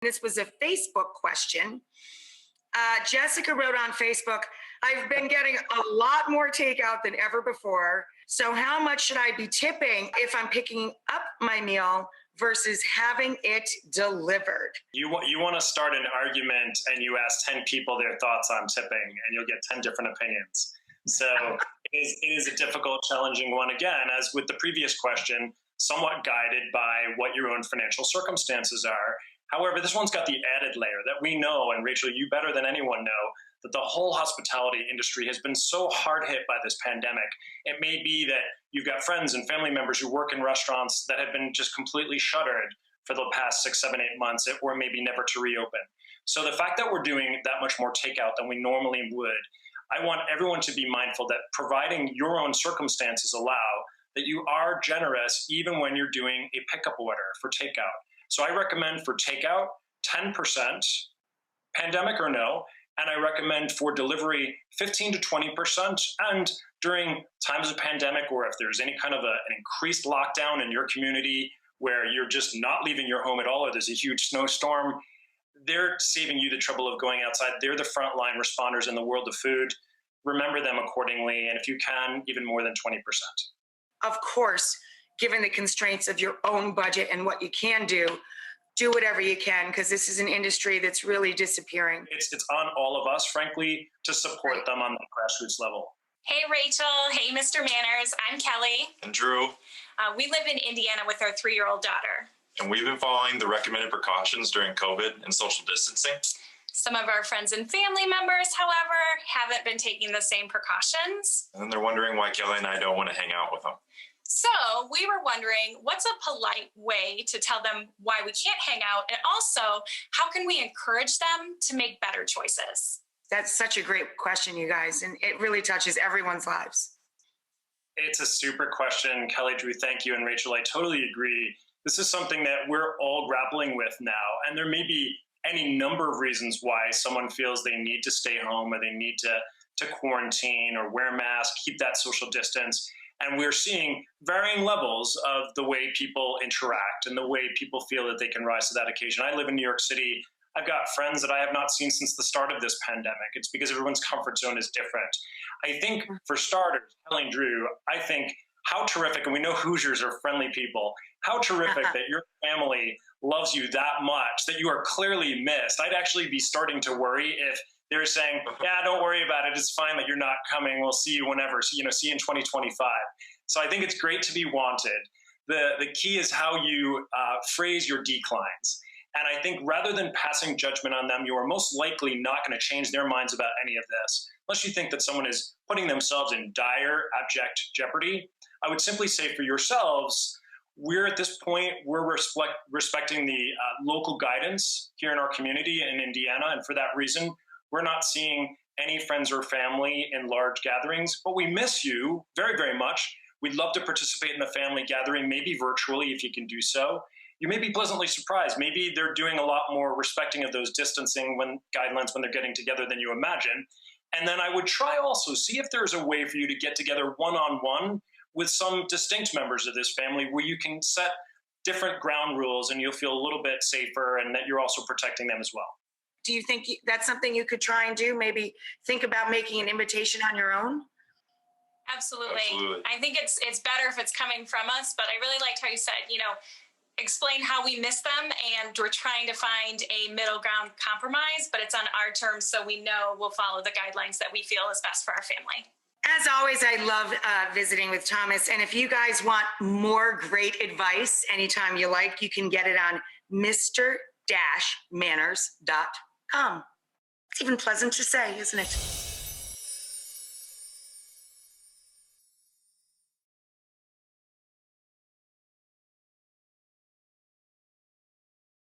this was a Facebook question. Jessica wrote on Facebook, I've been getting a lot more takeout than ever before. So how much should I be tipping if I'm picking up my meal versus having it delivered? You want to start an argument and you ask 10 people their thoughts on tipping and you'll get 10 different opinions. So it is a difficult, challenging one. Again, as with the previous question, somewhat guided by what your own financial circumstances are. However, this one's got the added layer that we know, and Rachel, you better than anyone know, that the whole hospitality industry has been so hard hit by this pandemic. It may be that you've got friends and family members who work in restaurants that have been just completely shuttered for the past 6, 7, 8 months, or maybe never to reopen. So the fact that we're doing that much more takeout than we normally would, I want everyone to be mindful that providing your own circumstances allow that you are generous even when you're doing a pickup order for takeout. So I recommend for takeout, 10%, pandemic or no, and I recommend for delivery 15 to 20%. And during times of pandemic, or if there's any kind of an increased lockdown in your community where you're just not leaving your home at all, or there's a huge snowstorm, they're saving you the trouble of going outside. They're the frontline responders in the world of food. Remember them accordingly, and if you can, even more than 20%. Of course, given the constraints of your own budget and what you can do whatever you can, because this is an industry that's really disappearing. It's on all of us, frankly, to support them on the grassroots level. Hey, Rachel. Hey, Mr. Manners. I'm Kelly. And Drew. We live in Indiana with our 3-year-old daughter. And we've been following the recommended precautions during COVID and social distancing. Some of our friends and family members, however, haven't been taking the same precautions. And then they're wondering why Kelly and I don't want to hang out with them. So we were wondering, what's a polite way to tell them why we can't hang out? And also, how can we encourage them to make better choices? That's such a great question, you guys, and it really touches everyone's lives. It's a super question, Kelly, Drew, thank you, and Rachel, I totally agree. This is something that we're all grappling with now, and there may be any number of reasons why someone feels they need to stay home or they need to quarantine or wear a mask, keep that social distance. And we're seeing varying levels of the way people interact and the way people feel that they can rise to that occasion. I live in New York City. I've got friends that I have not seen since the start of this pandemic. It's because everyone's comfort zone is different. I think for starters, Kelly and Drew, I think how terrific, and we know Hoosiers are friendly people, how terrific that your family loves you that much, that you are clearly missed. I'd actually be starting to worry if they're saying, yeah, don't worry about it. It's fine that you're not coming. We'll see you whenever, see you in 2025. So I think it's great to be wanted. The key is how you phrase your declines. And I think rather than passing judgment on them, you are most likely not going to change their minds about any of this, unless you think that someone is putting themselves in dire, abject jeopardy. I would simply say for yourselves, we're at this point, we're respecting the local guidance here in our community in Indiana. And for that reason, we're not seeing any friends or family in large gatherings, but we miss you very, very much. We'd love to participate in the family gathering, maybe virtually if you can do so. You may be pleasantly surprised. Maybe they're doing a lot more respecting of those distancing guidelines when they're getting together than you imagine. And then I would try also, see if there's a way for you to get together one-on-one with some distinct members of this family where you can set different ground rules and you'll feel a little bit safer and that you're also protecting them as well. Do you think that's something you could try and do? Maybe think about making an invitation on your own? Absolutely. I think it's better if it's coming from us, but I really liked how you said, explain how we miss them, and we're trying to find a middle ground compromise, but it's on our terms, so we know we'll follow the guidelines that we feel is best for our family. As always, I love visiting with Thomas, and if you guys want more great advice anytime you like, you can get it on mr-manners.com. It's even pleasant to say, isn't it?